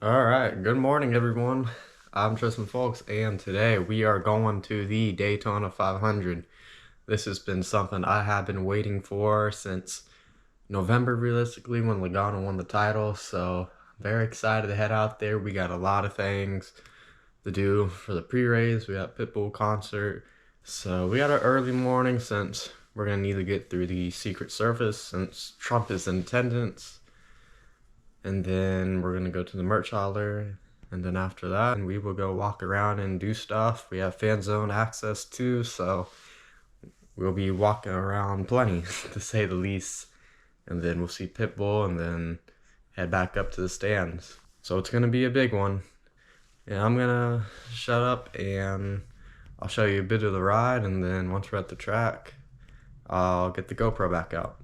All right, good morning, everyone. I'm Tristan Folks, and today we are going to the Daytona 500. This has been something I have been waiting for since November, realistically, when Logano won the title. So, very excited to head out there. We got a lot of things to do for the pre-race. We got Pitbull concert. So, we got an early morning since we're going to need to get through the Secret Service since Trump is in attendance. And then we're gonna go to the merch hauler, and then after that we will go walk around and do stuff. We have fan zone access too, so we'll be walking around plenty to say the least. And then we'll see Pitbull and then head back up to the stands. So it's gonna be a big one. And I'm gonna shut up and I'll show you a bit of the ride, and then once we're at the track, I'll get the GoPro back out.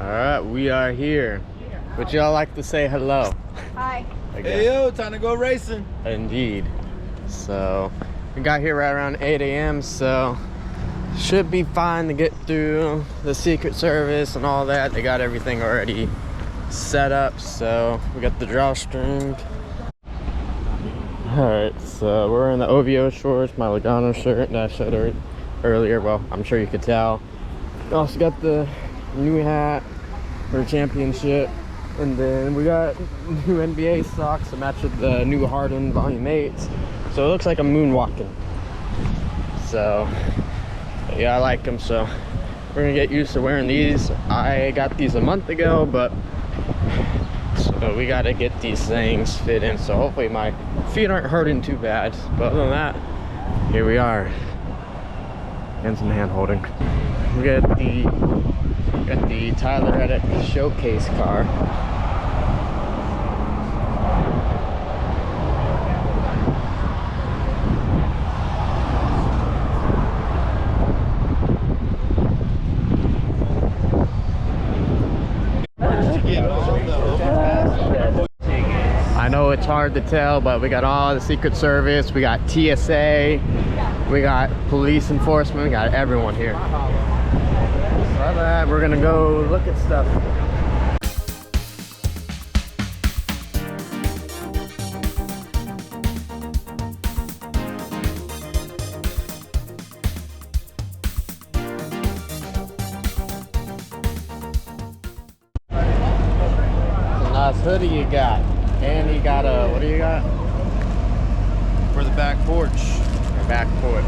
Alright, we are here. Would y'all like to say hello? Hi. Okay. Hey yo, time to go racing. Indeed. So, we got here right around 8 a.m., so should be fine to get through the Secret Service and all that. They got everything already set up, so we got the drawstring. Alright, so we're in the OVO shorts, my Logano shirt that I showed earlier. Well, I'm sure you could tell. We also got the new hat for the championship, and then we got new NBA socks to match with the new Harden Volume 8s, so it looks like I'm moonwalking. So yeah, I like them, so we're gonna get used to wearing these. I got these a month ago, but so we gotta get these things fit in, so hopefully my feet aren't hurting too bad. But other than that, here we are, and some hand holding. We got the Tyler Reddick showcase car. I know it's hard to tell, but we got all the Secret Service, we got TSA, we got police enforcement, we got everyone here. So other than that, we're gonna go look at stuff. Nice hoodie you got. And you got a, what do you got? For the back porch. Your back porch.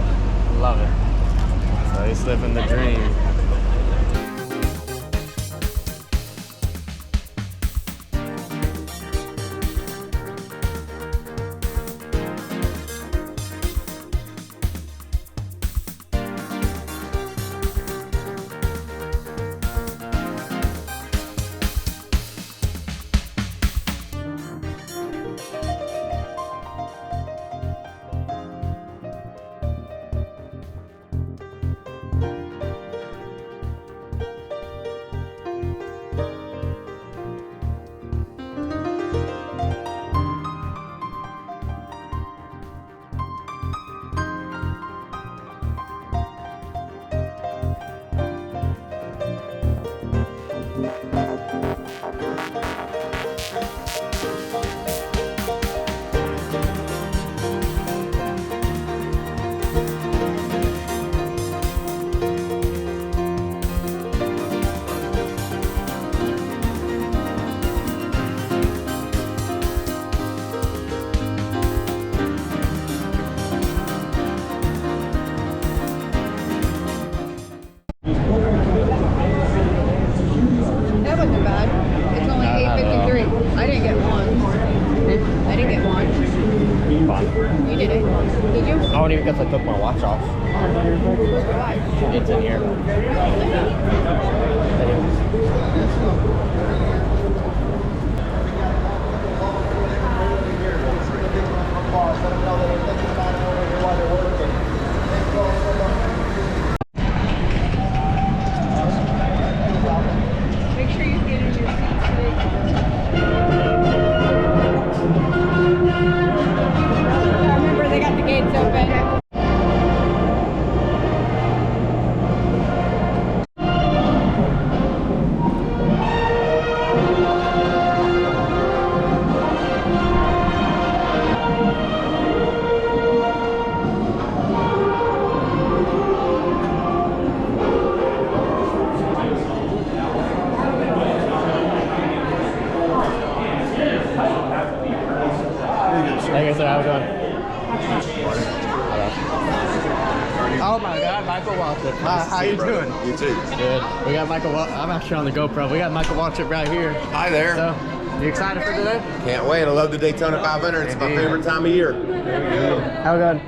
Love it. So he's living the dream. guess I took my watch off. It's in here. Make sure you get in your seats today. Remember, they got the gates open. Hey guys, how we doing? Oh my God, Michael Waltrip. Hi, how you doing? You too. Good. We got Michael. I'm actually on the GoPro. We got Michael Waltrip right here. Hi there. So, you excited for today? Can't wait. I love the Daytona 500. It's my favorite time of year. How we going?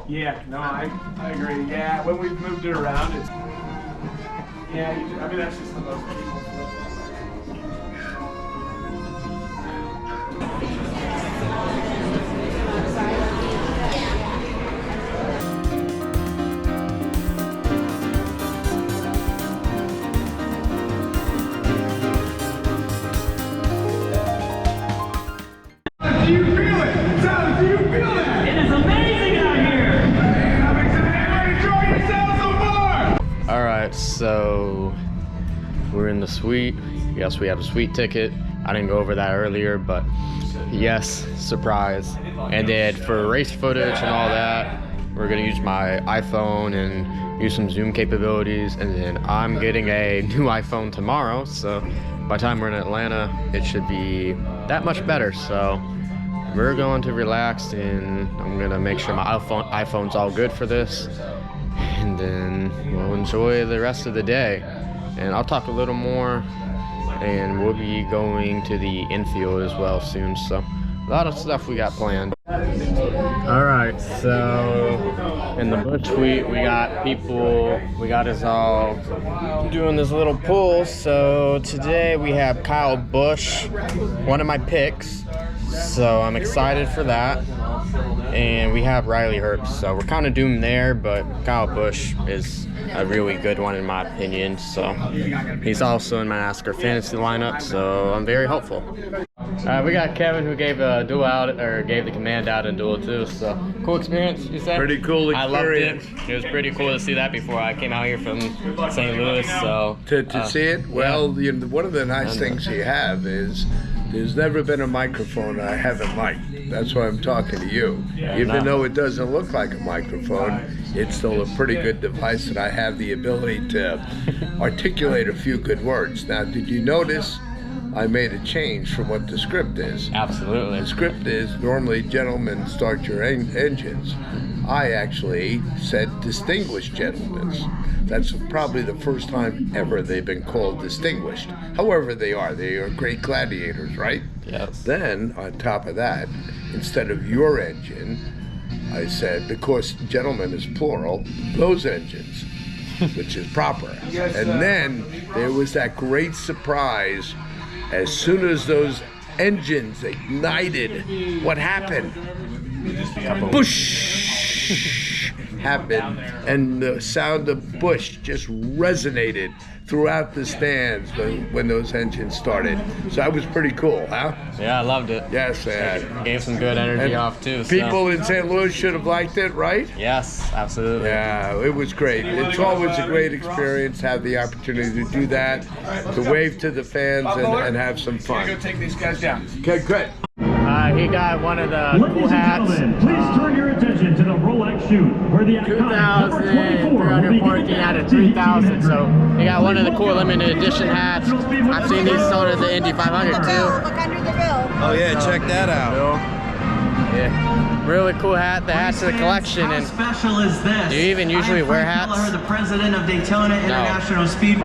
Yeah, no, I agree. Yeah, when we've moved it around, it's yeah. I mean, that's just the most people. Do you feel it? Tyler, do you feel that? It is amazing out here! Everybody enjoy yourself so far! All right, so we're in the suite. Yes, we have a suite ticket. I didn't go over that earlier, but yes, surprise. And then for race footage and all that, we're gonna use my iPhone and use some Zoom capabilities. And then I'm getting a new iPhone tomorrow, so by the time we're in Atlanta, it should be that much better. So we're going to relax, and I'm gonna make sure my iPhone's all good for this, and then we'll enjoy the rest of the day. And I'll talk a little more, and we'll be going to the infield as well soon. So a lot of stuff we got planned. All right, so in the Bush suite, we got people, we got us all doing this little pool. So today we have Kyle Busch, one of my picks. So I'm excited for that. And we have Riley Herbst. So we're kind of doomed there, but Kyle Busch is a really good one in my opinion. So he's also in my NASCAR fantasy lineup, so I'm very hopeful. We got Kevin, who gave a duel out, or gave the command out in duel too. So cool experience, you said? Pretty cool I loved experience. it. It was pretty cool to see that before I came out here from St. Louis. So To see it, well, you know, one of the nice things you have is there's never been a microphone I haven't liked. That's why I'm talking to you. Even though it doesn't look like a microphone, it's still a pretty good device, and I have the ability to articulate a few good words. Now, did you notice I made a change from what the script is? absolutely. The script is normally gentlemen start your engines. I actually said distinguished gentlemen. That's probably the first time ever they've been called distinguished. However they are great gladiators, right? Yes. Then, on top of that, instead of your engine, I said, because gentlemen is plural, those engines, which is proper. And then there was that great surprise. As soon as those engines ignited, what happened? Bush happened, and the sound of Bush just resonated throughout the stands when those engines started. So that was pretty cool, huh? Yeah, I loved it. Yes, and Gave some good energy off too. So. people in St. Louis should have liked it, right? Yes, absolutely. Yeah, it was great. It's always a great experience to have the opportunity to do that, to wave to the fans and have some Go fun. take these guys down. Okay, good. He got one of the cool Ladies and hats. gentlemen, please turn your attention to the Rolex shoot, where the iconic number 24 will be 2,314 out of 3,000. So he got one of the cool limited edition hats. I've seen these sold at the Indy 500 too. Look under the bill. Oh yeah, check that out. Yeah, really cool hat. The hat's a collection, How and special is this? do you even usually wear hats? Miller, the president of Daytona International Speedway.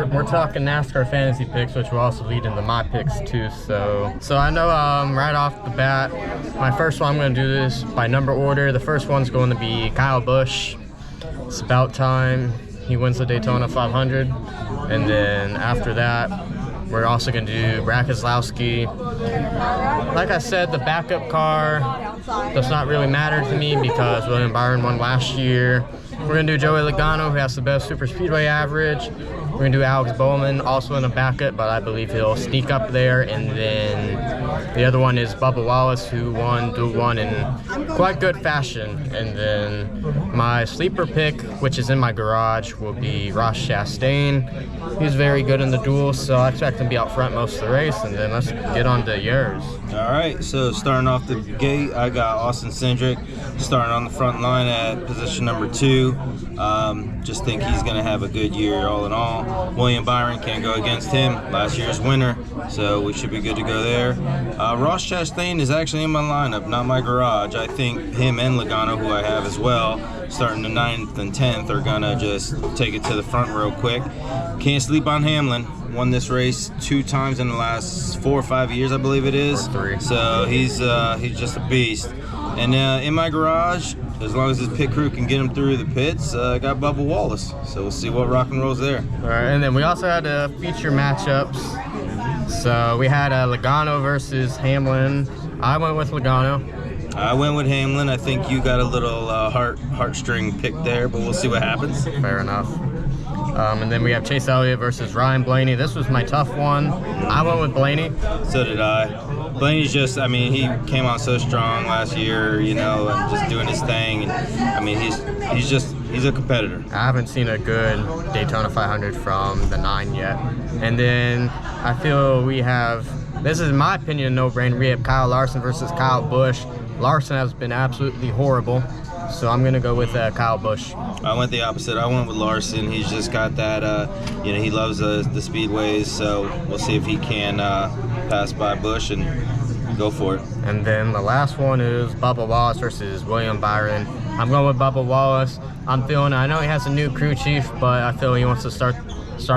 we're talking NASCAR fantasy picks, which will also lead into my picks too. So I know right off the bat, my first one, I'm going to do this by number order. The first one's going to be Kyle Busch. It's about time he wins the Daytona 500, and then after that, we're also going to do Brad Keselowski. Like I said, the backup car does not really matter to me because William Byron won last year. We're going to do Joey Logano, who has the best super speedway average. We're going to do Alex Bowman, also in a backup, but I believe he'll sneak up there. And then the other one is Bubba Wallace, who won Duel 1 in quite good fashion. And then my sleeper pick, which is in my garage, will be Ross Chastain. He's very good in the duel, so I expect him to be out front most of the race. And then let's get on to yours. All right, so starting off the gate, I got Austin Cindric starting on the front line at position number 2. Just think he's going to have a good year all in all. William Byron, can't go against him, last year's winner, so we should be good to go there. Ross Chastain is actually in my lineup, not my garage. I think him and Logano, who I have as well, starting the 9th and 10th, are going to just take it to the front real quick. Can't sleep on Hamlin. Won this race 2 times in the last 4 or 5 years, I believe it is. Or 3. So he's just a beast. And in my garage, as long as his pit crew can get him through the pits, I got Bubba Wallace. So we'll see what rock and rolls there. All right, and then we also had feature matchups. So we had Logano versus Hamlin. I went with Logano. I went with Hamlin. I think you got a little heartstring pick there, but we'll see what happens. Fair enough. And then we have Chase Elliott versus Ryan Blaney. This was my tough one. I went with Blaney. So did I. Blaney's just, I mean, he came on so strong last year, you know, and just doing his thing. And I mean, he's a competitor. I haven't seen a good Daytona 500 from the 9 yet. And then I feel we have, this is in my opinion a no-brainer. We have Kyle Larson versus Kyle Busch. Larson has been absolutely horrible, so I'm going to go with Kyle Busch. I went the opposite. I went with Larson. He's just got that, you know, he loves the speedways, so we'll see if he can pass by Busch and go for it. And then the last one is Bubba Wallace versus William Byron. I'm going with Bubba Wallace. I'm feeling, I know he has a new crew chief, but I feel he wants to start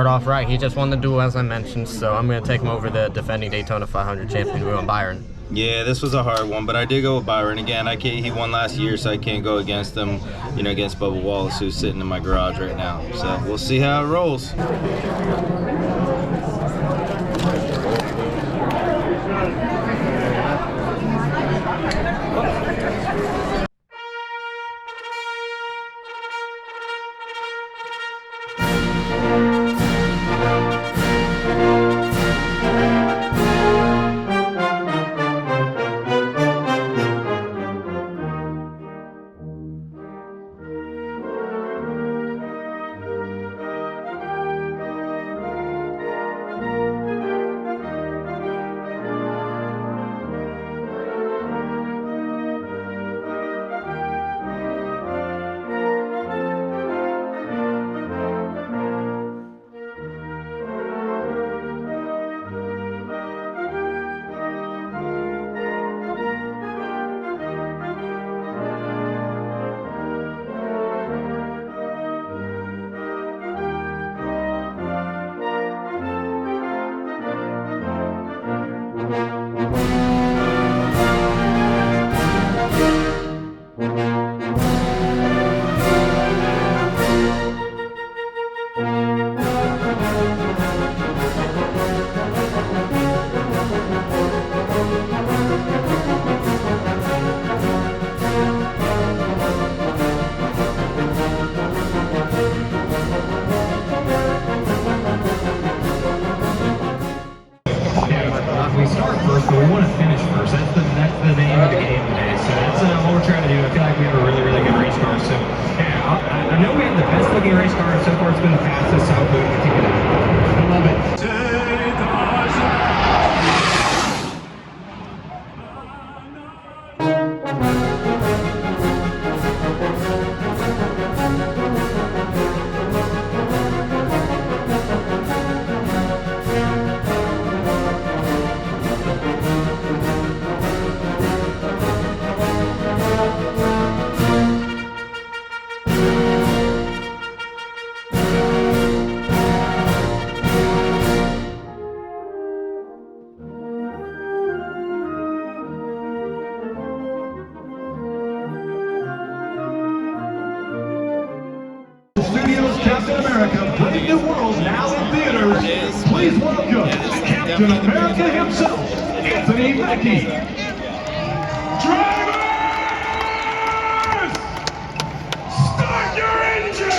off right. He just won the duel, as I mentioned, so I'm going to take him over the defending Daytona 500 champion, William Byron. Yeah, this was a hard one, but I did go with Byron. Again, he won last year, so I can't go against him, you know, against Bubba Wallace, who's sitting in my garage right now. So we'll see how it rolls. We start first, but we want to finish first. That's the name of the game today. So that's what we're trying to do. I feel like we have a really, really good race car. So yeah, I know we have the best looking race car so far. It's been the fastest, so hopefully we can take it out. I love it. America, Brave New World, now in theaters. Please welcome Captain America himself, Anthony Mackie. Drivers! Start your engine!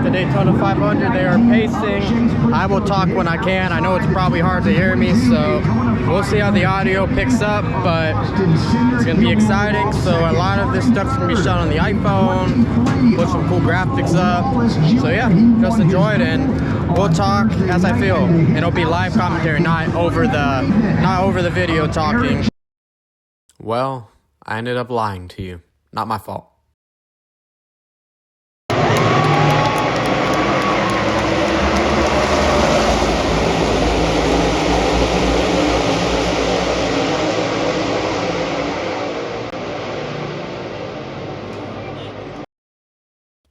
the Daytona 500. They are pacing. I will talk when I can. I know it's probably hard to hear me, so we'll see how the audio picks up, but it's gonna be exciting. So a lot of this stuff's gonna be shot on the iPhone, put some cool graphics up. So yeah, just enjoy it, and we'll talk as I feel. It'll be live commentary, not over the video talking. Well, I ended up lying to you. Not my fault.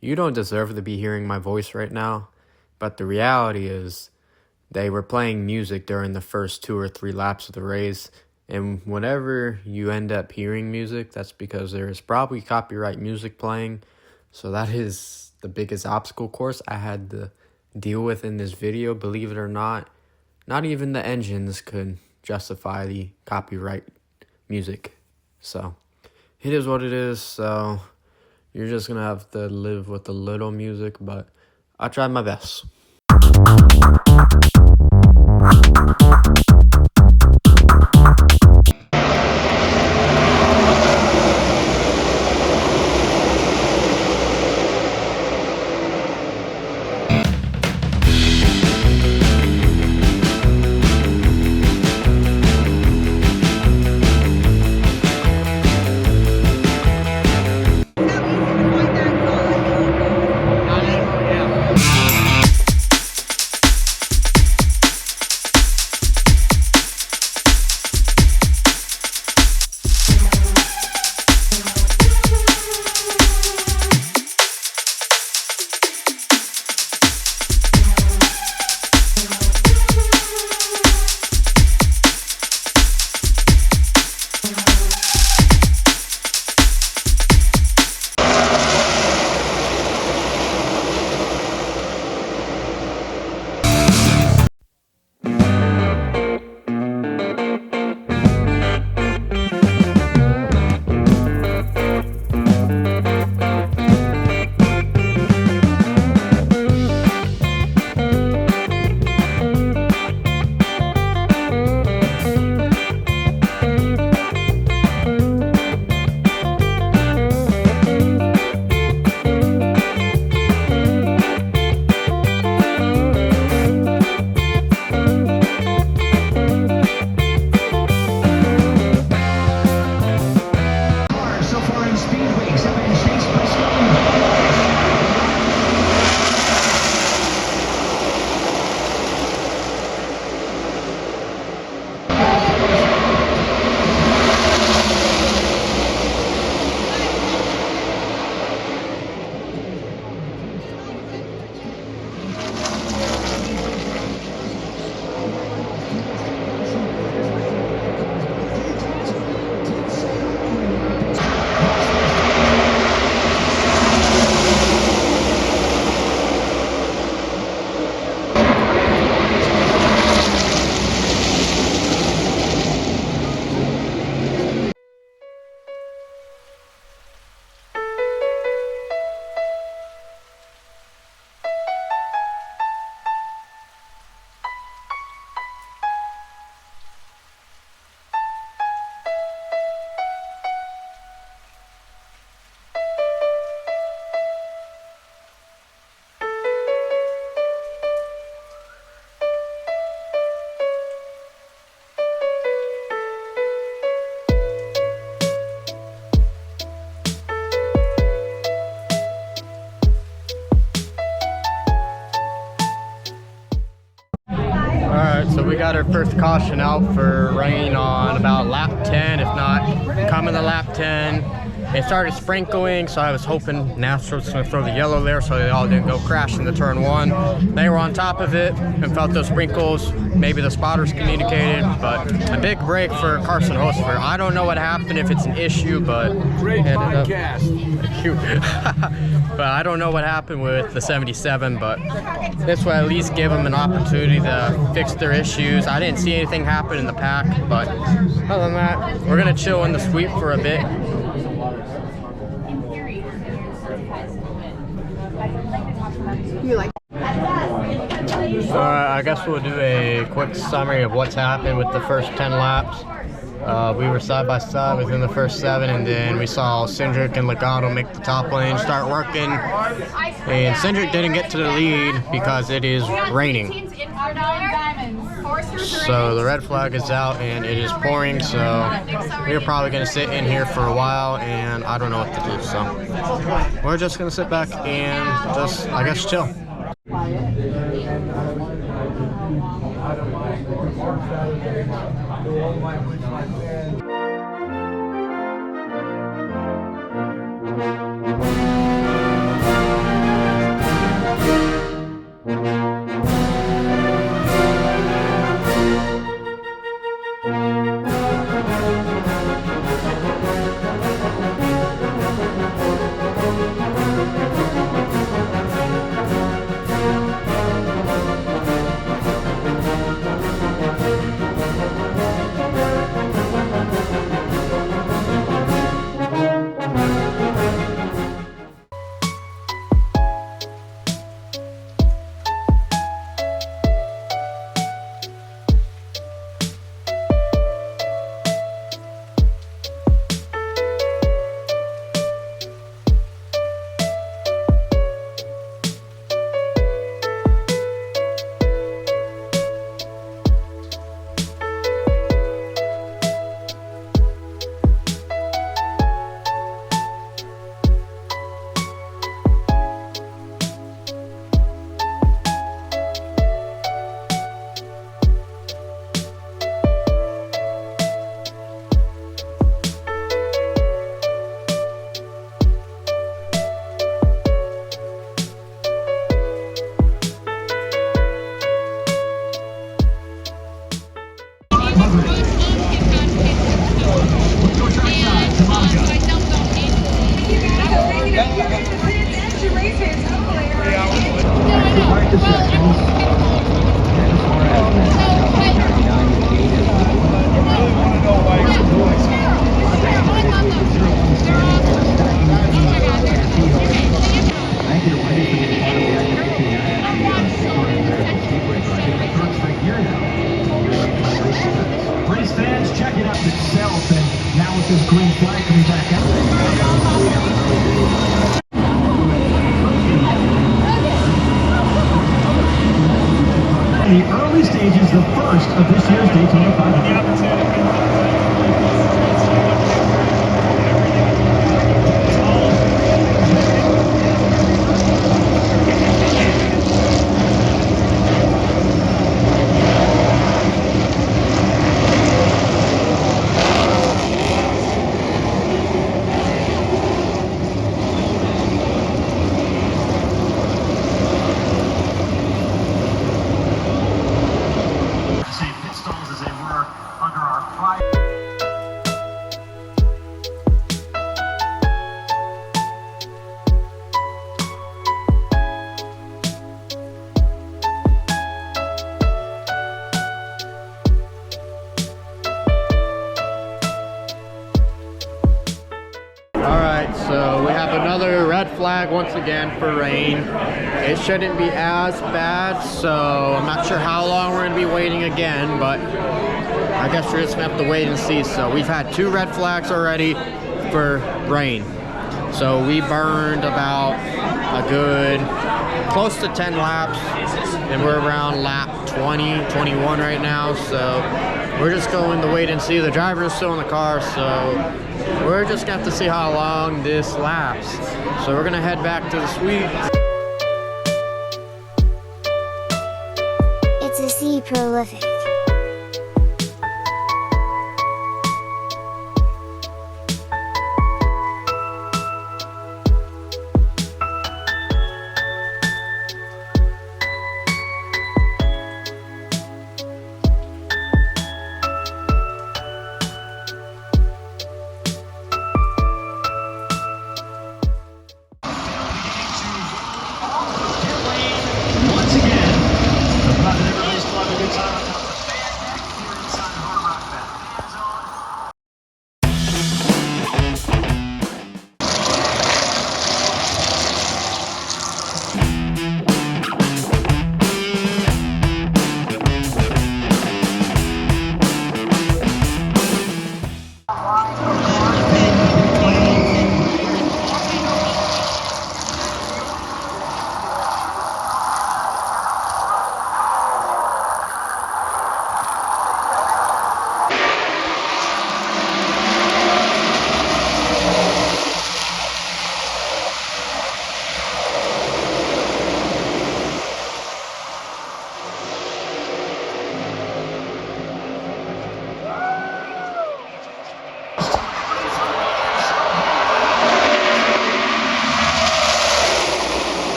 You don't deserve to be hearing my voice right now, but the reality is they were playing music during the first 2 or 3 laps of the race, And whenever you end up hearing music, that's because there is probably copyright music playing. So that is the biggest obstacle course I had to deal with in this video. Believe it or not even the engines could justify the copyright music. So it is what it is. So you're just gonna have to live with a little music, but I tried my best. So we got our first caution out for rain on about lap 10, if not coming to lap 10. It started sprinkling, so I was hoping NASCAR was going to throw the yellow there so they all didn't go crash into turn 1. They were on top of it and felt those sprinkles. Maybe the spotters communicated, but a big break for Carson Hocefer. I don't know what happened, if it's an issue, but Great podcast. But I don't know what happened with the 77, but this will at least give them an opportunity to fix their issues. I didn't see anything happen in the pack, but other than that, we're going to chill in the sweep for a bit. Alright, I guess we'll do a quick summary of what's happened with the first 10 laps. We were side by side within the first 7, and then we saw Cindric and Legato make the top lane, start working, and Cindric didn't get to the lead because it is raining. So the red flag is out and it is pouring, so we're probably going to sit in here for a while, and I don't know what to do, so we're just going to sit back and just, I guess, chill. coming back out. In the early stages, the first of this year's Daytona 500. Same pit stalls as they were under our prior. Alright, so we have another red flag once again for rain. It shouldn't be as bad, so I'm not sure how long we're going to be waiting again, but I guess we're just going to have to wait and see. So we've had 2 red flags already for rain. So we burned about a good close to 10 laps, and we're around lap 20, 21 right now. So we're just going to wait and see. The driver's still in the car, so we're just gonna have to see how long this lasts. So we're gonna head back to the suite. It's a sea prolific. Once again, the Private Everybody's Club a good time across the fan deck here inside Hard Rock Fan Zone.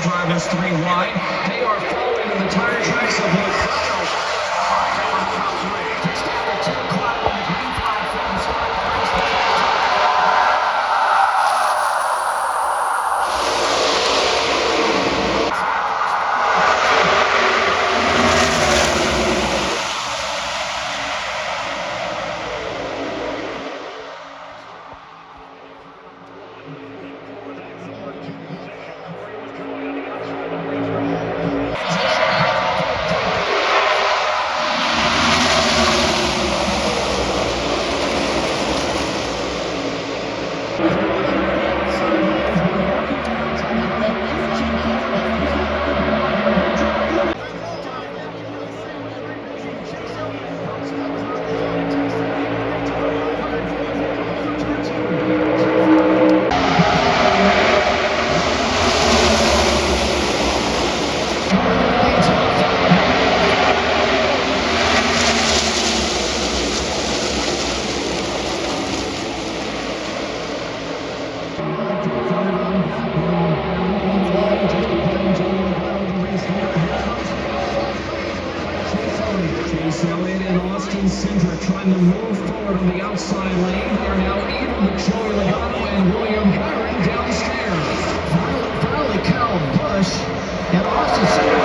Drivers 3 wide. They are following in the tire tracks of the trying to move forward on the outside lane. They are now even with Joey Logano and William Byron downstairs. Finally, Kyle Busch and Austin Center.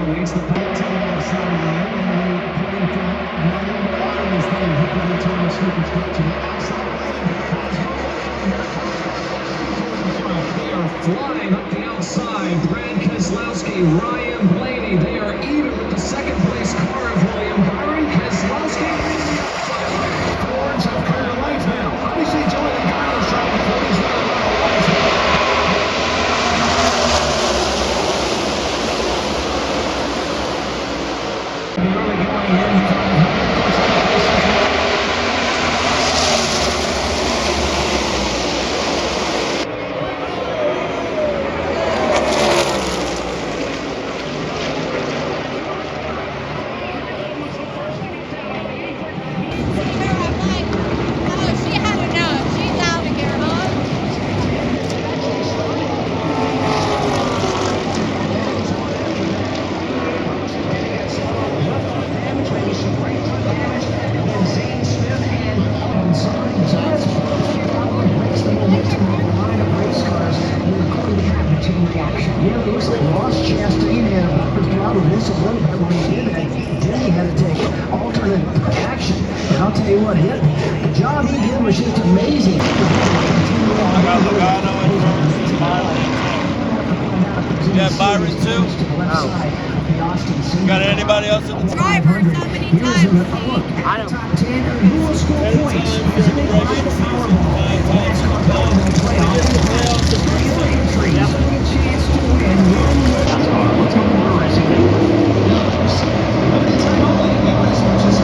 Leads the back to the outside lane. They are flying up the outside. Brad Keselowski, Ryan Blaney. They are even with the second place car of William Byron. Keselowski towards South Carolina lights now. Obviously, Jordan Byron's trying to put his way around the lights. Early going in. Yeah, it looks like Ross Chastain had a bumper problem this a little bit when he did that. Then he had to take alternate action. And I'll tell you what, the job he did was just amazing. You got Byron too? Got anybody else in the Drivers, how many times? I don't. Who will score points? As they ride the Powerball. NASCAR Powerball playoff. Three entries. A chance to win NASCAR. What's going on racing? Limited time only. As much as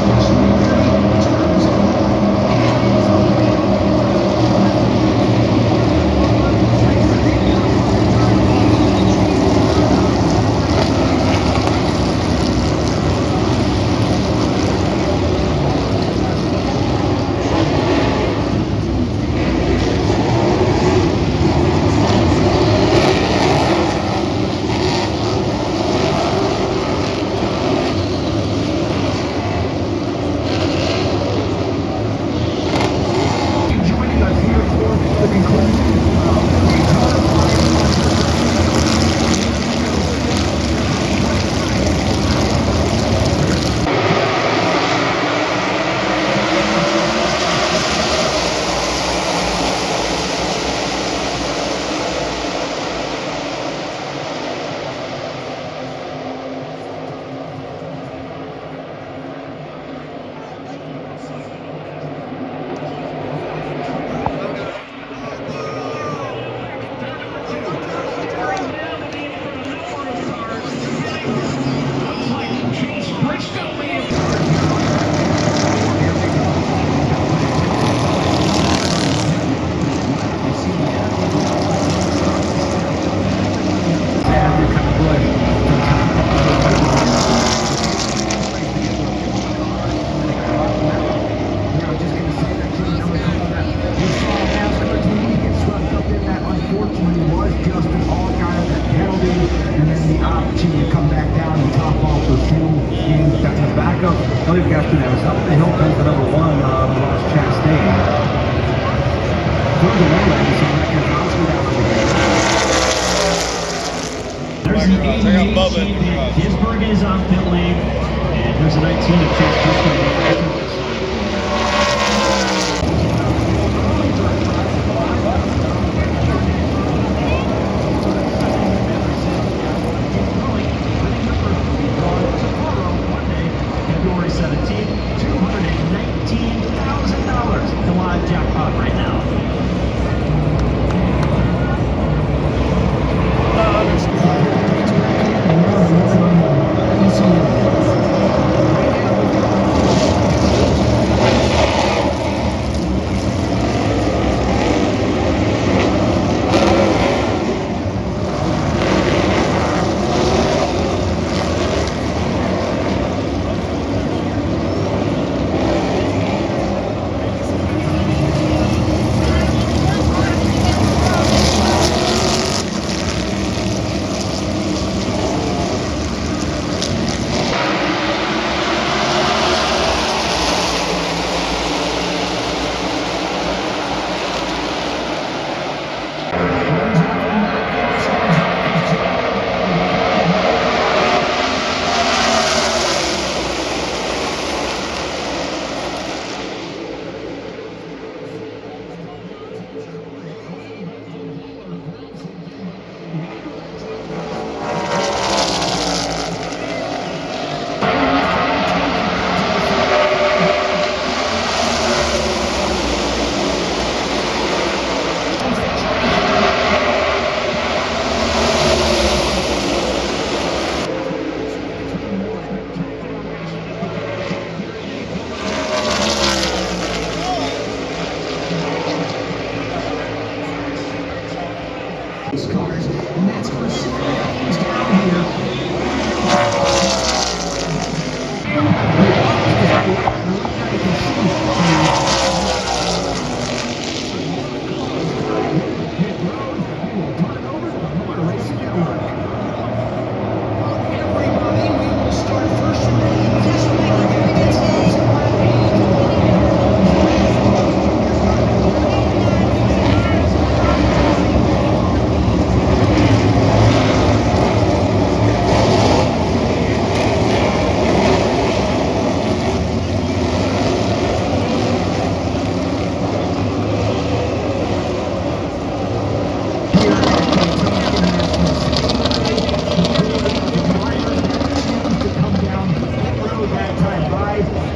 Gisbergen is on pit lane, and there's a 19 of Chase Briscoe. February 17th, $219,000. The live jackpot right now.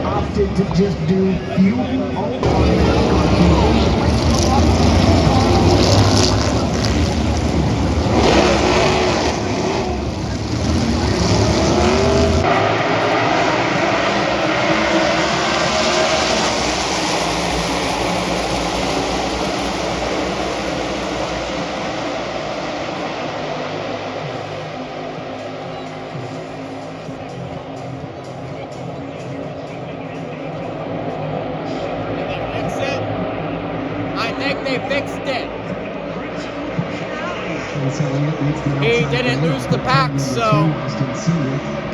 opted to just do fuel only. I think they fixed it. He didn't lose the pack, so.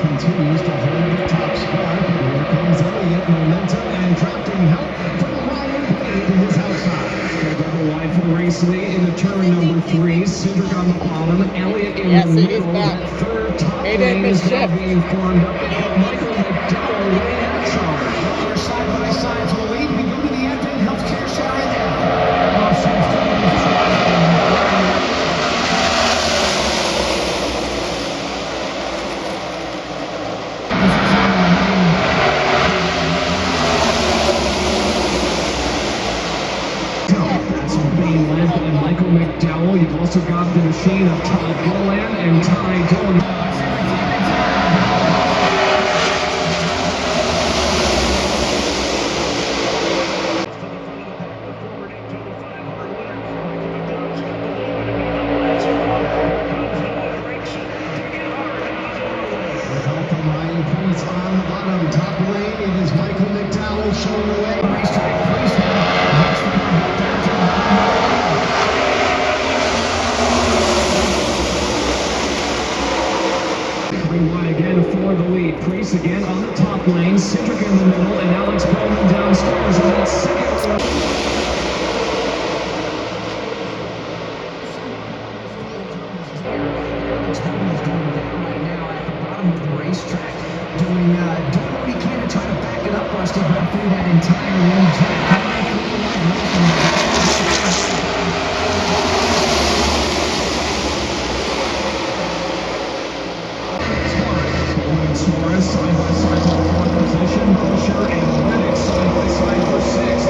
Continues to hold the top spot. Here comes Elliott, momentum and drafting help from Ryan Blaney to his outside. Double wide for the race lead into turn number 3. Cindric on the bottom, Elliott in the middle. That third top lane is now being formed up. Michael McDowell way in charge. They're side by side for the lead. We go to the Advent Healthcare Center now. Being led by Michael McDowell. You've also got the machine of Todd Gilliland and Ty Dillon. With help from Ryan Priest on the bottom. Top lane, it is Michael McDowell showing the way. Racetrack Priest wide again for the lead. Priest again on the top lane. Cindric in the middle and Alex Bowman downstairs on that second. Racetrack doing what he can to try to back it up, Rusty, but through that entire lead track. Suarez side by side for the 4th position. Busher and Lennox side by side for 6th.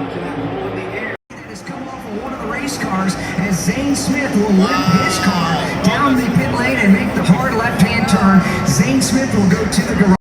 Has come off of one of the race cars as Zane Smith will limp his car down the pit lane and make the hard left-hand turn. Zane Smith will go to the garage.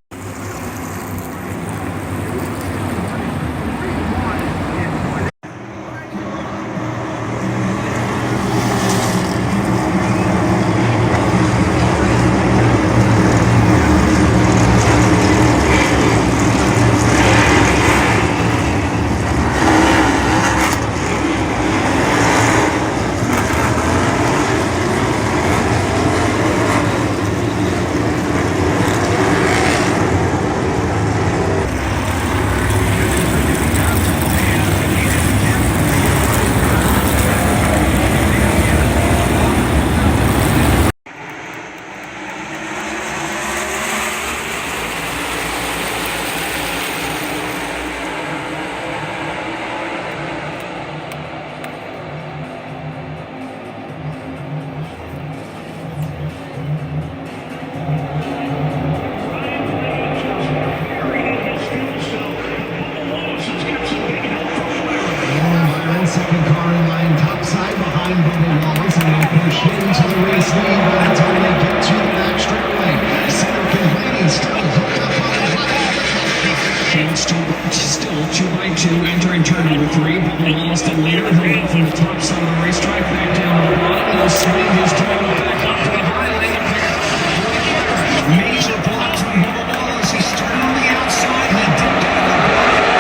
Second car in line, top side behind Bubba Wallace, and they'll push into the race lead by the time they get to the back straightaway. Cedric and Blaney still hooked up on the high. Chance to still 2x2, entering turn number 3. Bubba Wallace the leader. He'll go from the top side of the racetrack back down to the bottom. He'll swing his tail back up to the high lane. Major block from Bubba Wallace. He started on the outside and dipped into the bottom.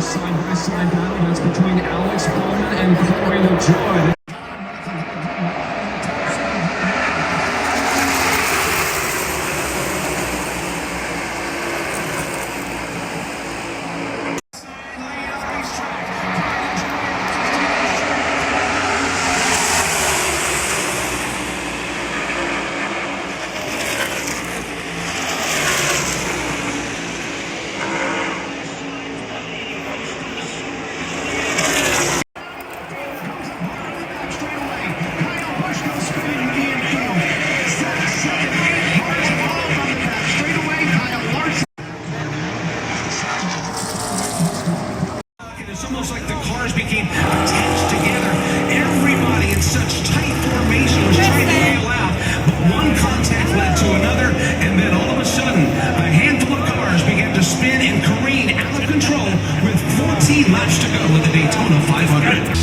Side-by-side battle that's between Alex Bowman and Corey LaJoy. It's almost like the cars became attached together. Everybody in such tight formation was trying to bail out, but one contact led to another, and then all of a sudden, a handful of cars began to spin and careen out of control with 14 laps to go with the Daytona 500.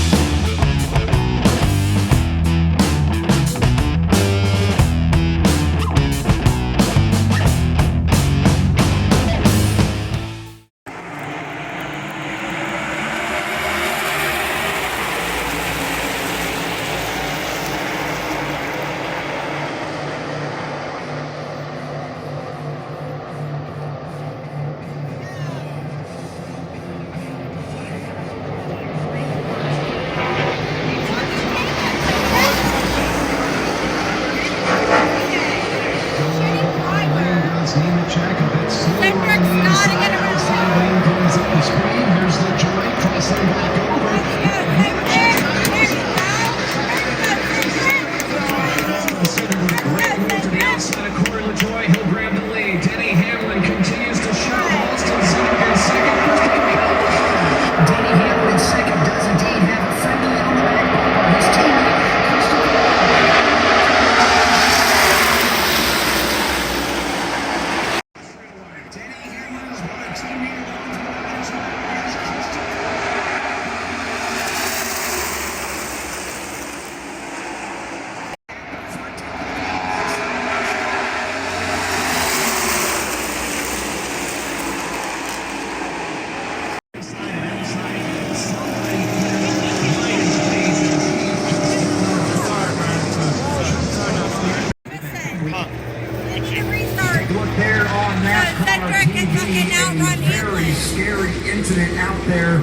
out there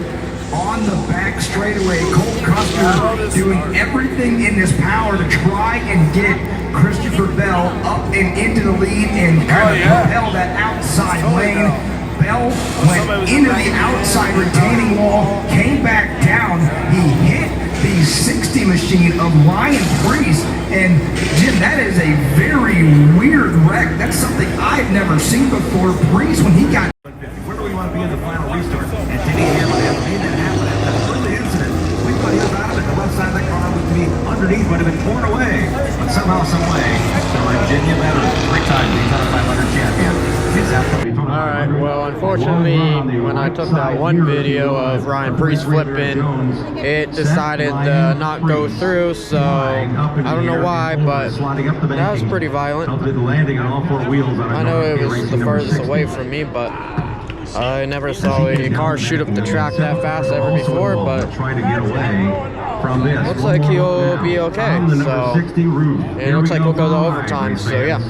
on the back straightaway. Cole Custer doing everything in his power to try and get Christopher Bell up and into the lead and kind of propel that outside lane. Bell went into the outside retaining wall, came back down. He hit the 60 machine of Ryan Priest, and Jim, that is a very weird wreck. That's something I've never seen before. Priest, when he got... Where do we want to be in the final restart? And Denny Hamlin has made that happen. That's an early incident. We thought he was out of it. The left side of the car would be underneath, would have been torn away. But somehow, some way, the Virginia veteran, three-time Daytona 500 champion, is out the Alright, well, unfortunately, when I took that one video of Ryan Priest flipping, it decided to not go through, so I don't know why, but that was pretty violent. I know it was the furthest away from me, but I never saw a car shoot up the track that fast ever before, but looks like he'll be okay, so it looks like we'll go to overtime, so yeah.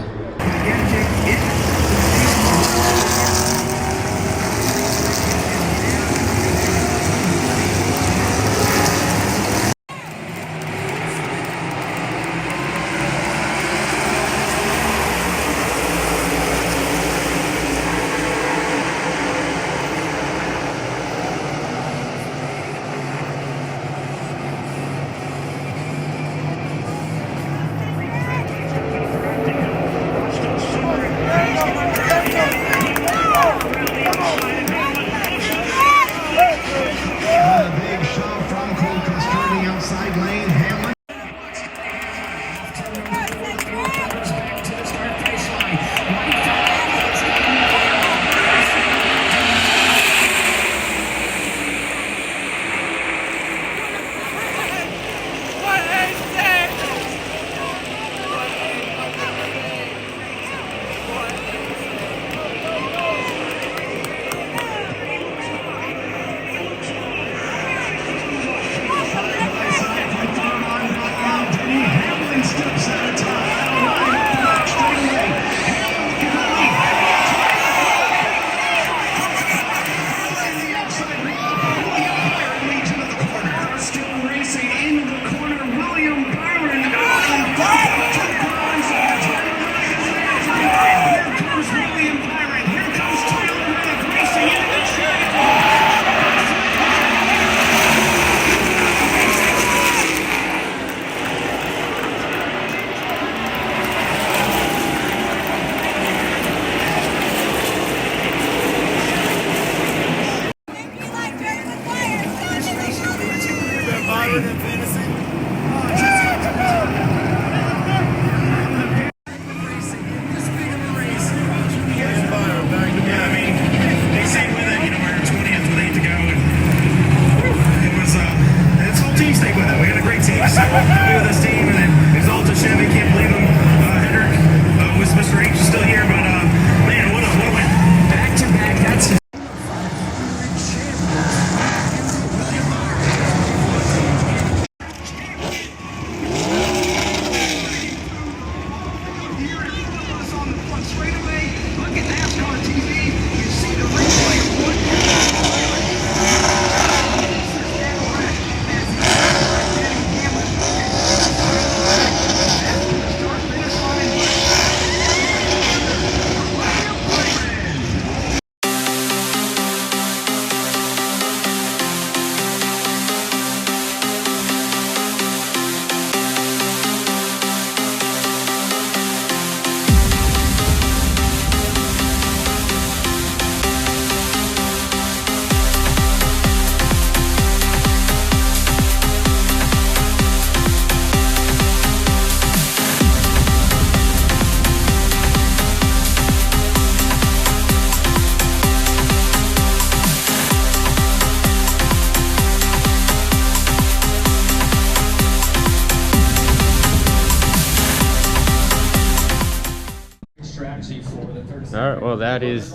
Alright, well that is...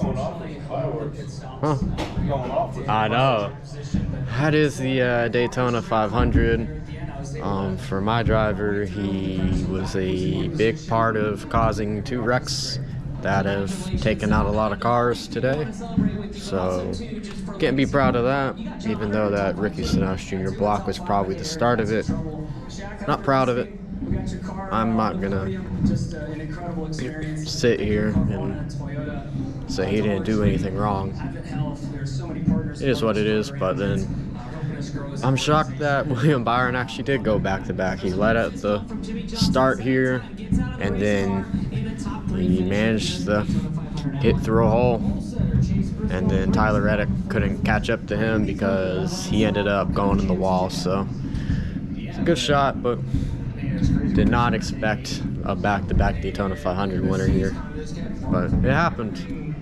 I know. That is the Daytona 500. For my driver, he was a big part of causing 2 wrecks that have taken out a lot of cars today. So can't be proud of that, even though that Ricky Stenhouse Jr. block was probably the start of it. Not proud of it. I'm not gonna sit here and say he didn't do anything wrong. It is what it is, but then I'm shocked that William Byron actually did go back-to-back. He led at the start here, and then he managed to hit through a hole. And then Tyler Reddick couldn't catch up to him because he ended up going in the wall. So it's a good shot, but did not expect a back-to-back Daytona 500 winner here. But it happened.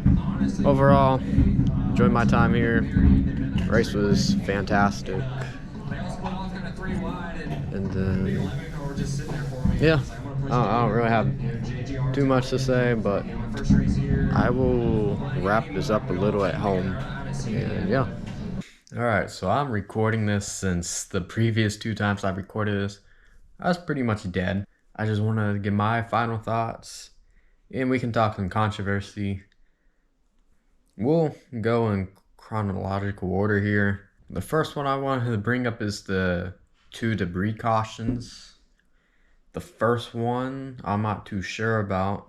Overall, enjoyed my time here. Race was fantastic. And then, yeah, I don't really have too much to say, but I will wrap this up a little at home. And yeah. Alright, so I'm recording this since the previous 2 times I recorded this, I was pretty much dead. I just want to give my final thoughts, and we can talk some controversy. We'll go in chronological order here. The first one I wanted to bring up is the 2 debris cautions. The first one, I'm not too sure about.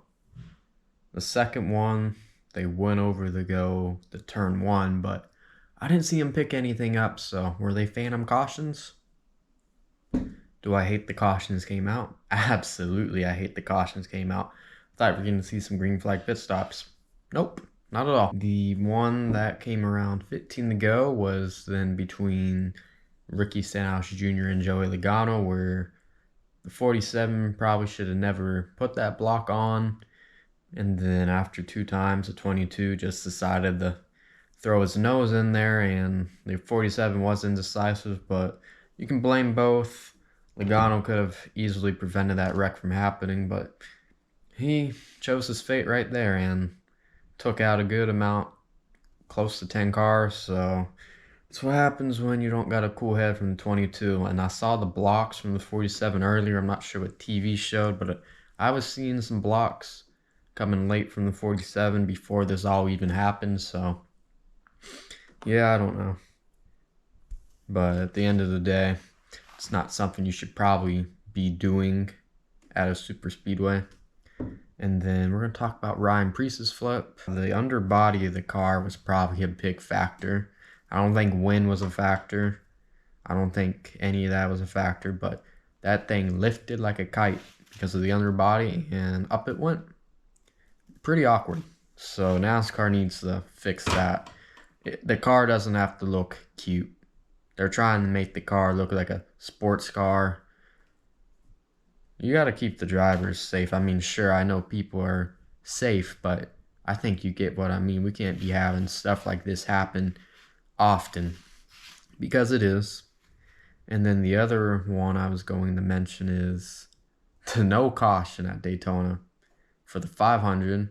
The second one, they went over the turn 1, but I didn't see them pick anything up, so were they phantom cautions? Do I hate the cautions came out? Absolutely, I hate the cautions came out. Thought we were going to see some green flag pit stops. Nope, not at all. The one that came around 15 to go was then between Ricky Stenhouse Jr. and Joey Logano, where the 47 probably should have never put that block on. And then after 2 times, the 22 just decided to throw his nose in there, and the 47 was indecisive, but you can blame both. Logano could have easily prevented that wreck from happening, but he chose his fate right there and took out a good amount, close to 10 cars. So that's what happens when you don't got a cool head from the 22. And I saw the blocks from the 47 earlier. I'm not sure what TV showed, but I was seeing some blocks coming late from the 47 before this all even happened. So yeah, I don't know. But at the end of the day, it's not something you should probably be doing at a super speedway. And then we're going to talk about Ryan Preece's flip. The underbody of the car was probably a big factor. I don't think wind was a factor. I don't think any of that was a factor, but that thing lifted like a kite because of the underbody, and up it went. Pretty awkward. So NASCAR needs to fix that. The car doesn't have to look cute. They're trying to make the car look like a sports car. You got to keep the drivers safe. I mean, sure, I know people are safe, but I think you get what I mean. We can't be having stuff like this happen often, because it is. And then the other one I was going to mention is the no caution at Daytona for the 500.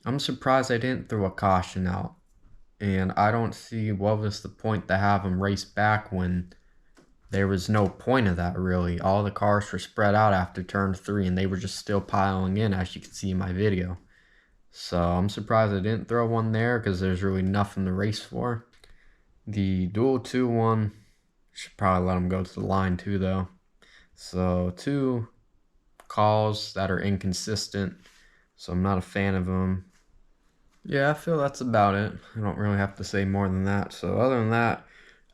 I'm surprised I didn't throw a caution out. And I don't see what was the point to have them race back when there was no point of that, really. All the cars were spread out after turn 3, and they were just still piling in, as you can see in my video. So I'm surprised I didn't throw one there, because there's really nothing to race for. The dual 2 one, should probably let them go to the line too, though. So 2 calls that are inconsistent, so I'm not a fan of them. Yeah, I feel that's about it. I don't really have to say more than that. So other than that,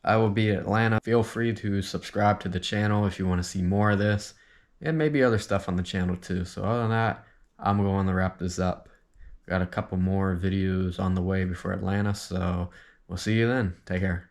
I will be at Atlanta. Feel free to subscribe to the channel if you want to see more of this, and maybe other stuff on the channel too. So other than that, I'm going to wrap this up. Got a couple more videos on the way before Atlanta, so we'll see you then. Take care.